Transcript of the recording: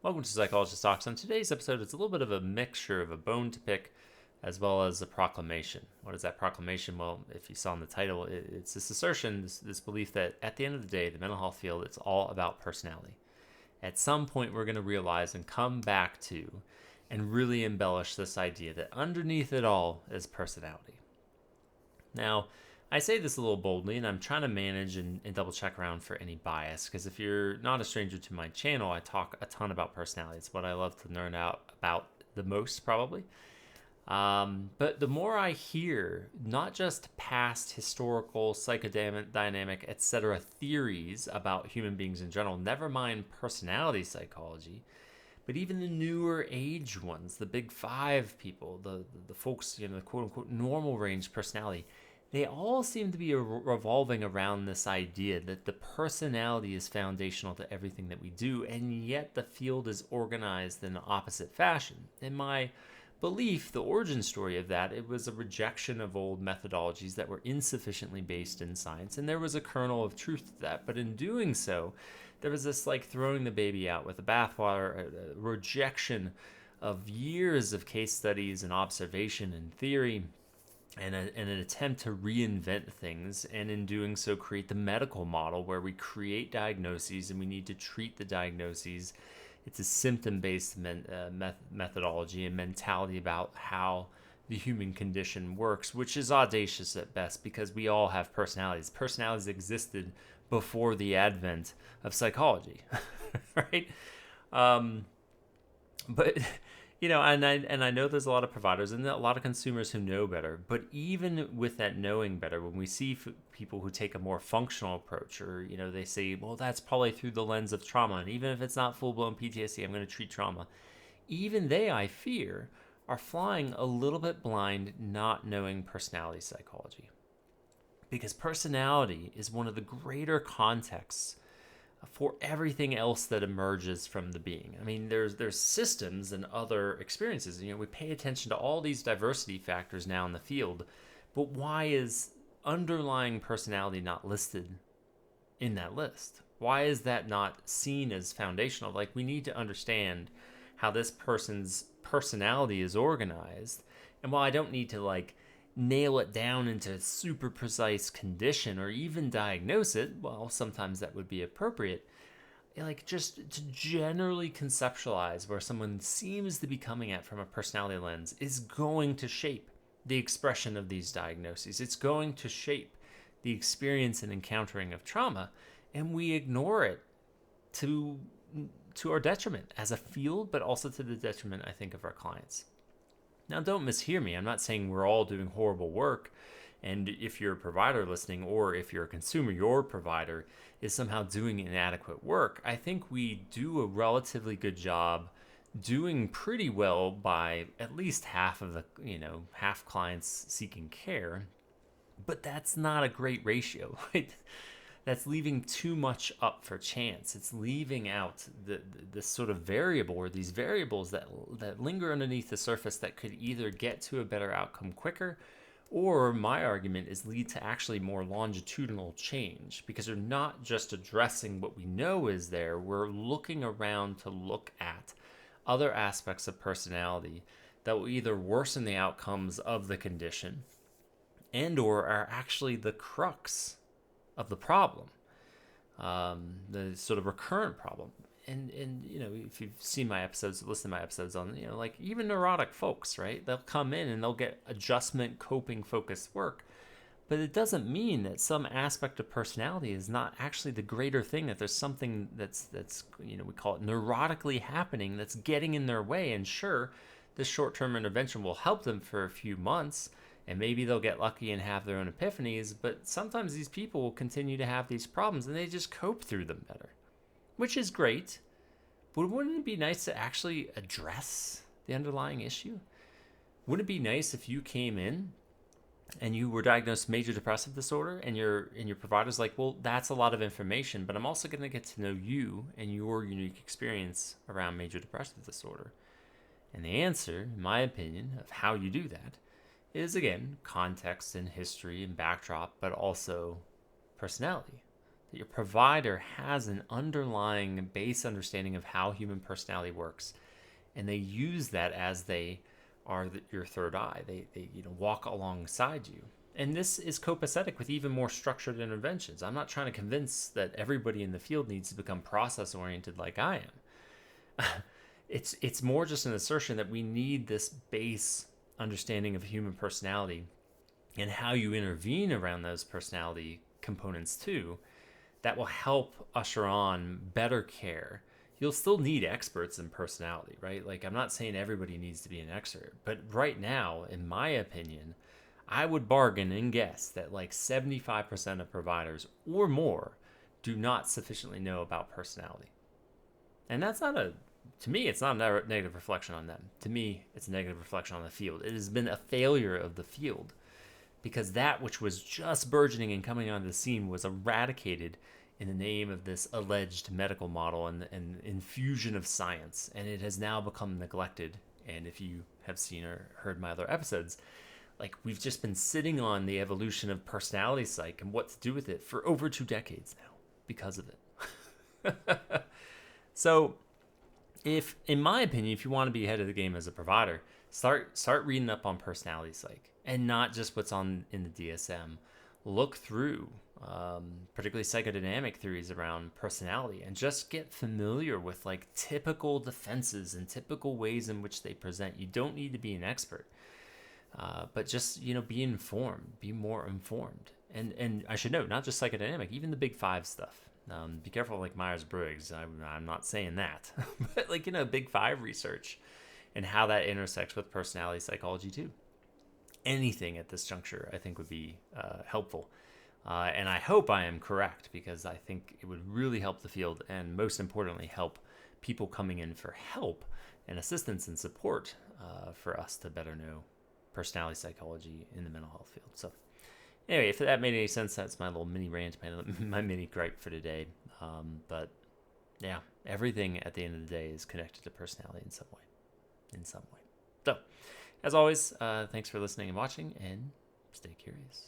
Welcome to Psychologist Talks. On today's episode, it's a little bit of a mixture of a bone to pick as well as a proclamation. What is that proclamation? Well, if you saw in the title, it's this assertion, this belief that at the end of the day, the mental health field, it's all about personality. At some point, we're going to realize and come back to and really embellish this idea that underneath it all is personality. Now, I say this a little boldly, and I'm trying to manage and double check around for any bias, because if you're not a stranger to my channel, I talk a ton about personality. It's what I love to learn out about the most, probably. But the more I hear, not just past historical, psychodynamic, etc. theories about human beings in general, never mind personality psychology, but even the newer age ones, the big five people, the folks, the quote-unquote normal range personality, they all seem to be revolving around this idea that the personality is foundational to everything that we do, and yet the field is organized in the opposite fashion. In my belief, the origin story of that, it was a rejection of old methodologies that were insufficiently based in science, and there was a kernel of truth to that. But in doing so, there was this like throwing the baby out with the bathwater, a rejection of years of case studies and observation and theory, and an attempt to reinvent things, and in doing so create the medical model where we create diagnoses and we need to treat the diagnoses. It's a symptom-based methodology and mentality about how the human condition works, which is audacious at best because we all have personalities. Personalities existed before the advent of psychology, right? But and I know there's a lot of providers and a lot of consumers who know better. But even with that knowing better, when we see people who take a more functional approach, or they say, well, that's probably through the lens of trauma, and even if it's not full-blown PTSD, I'm going to treat trauma. Even they, I fear, are flying a little bit blind, not knowing personality psychology, because personality is one of the greater contexts for everything else that emerges from the being. I mean, there's systems and other experiences. We pay attention to all these diversity factors now in the field, but why is underlying personality not listed in that list? Why is that not seen as foundational? Like, we need to understand how this person's personality is organized. And while I don't need to nail it down into super precise condition or even diagnose it, well, sometimes that would be appropriate. Just to generally conceptualize where someone seems to be coming at from a personality lens is going to shape the expression of these diagnoses. It's going to shape the experience and encountering of trauma, and we ignore it to our detriment as a field, but also to the detriment, I think, of our clients. Now, don't mishear me. I'm not saying we're all doing horrible work. And if you're a provider listening, or if you're a consumer, your provider is somehow doing inadequate work. I think we do a relatively good job doing pretty well by at least half of the, half clients seeking care. But that's not a great ratio, right? That's leaving too much up for chance. It's leaving out this sort of variable, or these variables that linger underneath the surface that could either get to a better outcome quicker, or my argument is lead to actually more longitudinal change, because we're not just addressing what we know is there. We're looking around to look at other aspects of personality that will either worsen the outcomes of the condition and or are actually the crux of the problem, the sort of recurrent problem. And if you've seen my episodes, listen to my episodes on, even neurotic folks, right? They'll come in and they'll get adjustment, coping, focused work. But it doesn't mean that some aspect of personality is not actually the greater thing, that there's something that's we call it neurotically happening that's getting in their way. And sure, this short-term intervention will help them for a few months, and maybe they'll get lucky and have their own epiphanies, but sometimes these people will continue to have these problems and they just cope through them better, which is great. But wouldn't it be nice to actually address the underlying issue? Wouldn't it be nice if you came in and you were diagnosed major depressive disorder, and your provider's like, well, that's a lot of information, but I'm also going to get to know you and your unique experience around major depressive disorder. And the answer, in my opinion, of how you do that is, again, context and history and backdrop, but also personality. that your provider has an underlying base understanding of how human personality works, and they use that as they are your third eye. They walk alongside you. And this is copacetic with even more structured interventions. I'm not trying to convince that everybody in the field needs to become process oriented like I am. It's more just an assertion that we need this base understanding of human personality and how you intervene around those personality components too, that will help usher on better care. You'll still need experts in personality, right? Like, I'm not saying everybody needs to be an expert, but right now, in my opinion, I would bargain and guess that like 75% of providers or more do not sufficiently know about personality. And that's not to me, it's not a negative reflection on them. To me, it's a negative reflection on the field. It has been a failure of the field because that which was just burgeoning and coming onto the scene was eradicated in the name of this alleged medical model and infusion of science. And it has now become neglected. And if you have seen or heard my other episodes, like, we've just been sitting on the evolution of personality psych and what to do with it for over 2 decades now because of it. So, in my opinion, if you want to be ahead of the game as a provider, start reading up on personality psych and not just what's on in the DSM. Look through, particularly psychodynamic theories around personality, and just get familiar with like typical defenses and typical ways in which they present. You don't need to be an expert. But just, be informed, be more informed. And I should note, not just psychodynamic, even the big five stuff. Be careful, like Myers-Briggs. I'm not saying that. But like, big five research and how that intersects with personality psychology too. Anything at this juncture, I think, would be helpful. And I hope I am correct, because I think it would really help the field, and most importantly, help people coming in for help and assistance and support for us to better know personality psychology in the mental health field. So anyway, if that made any sense, that's my little mini rant, my mini gripe for today. But yeah, everything at the end of the day is connected to personality in some way. So as always, thanks for listening and watching, and stay curious.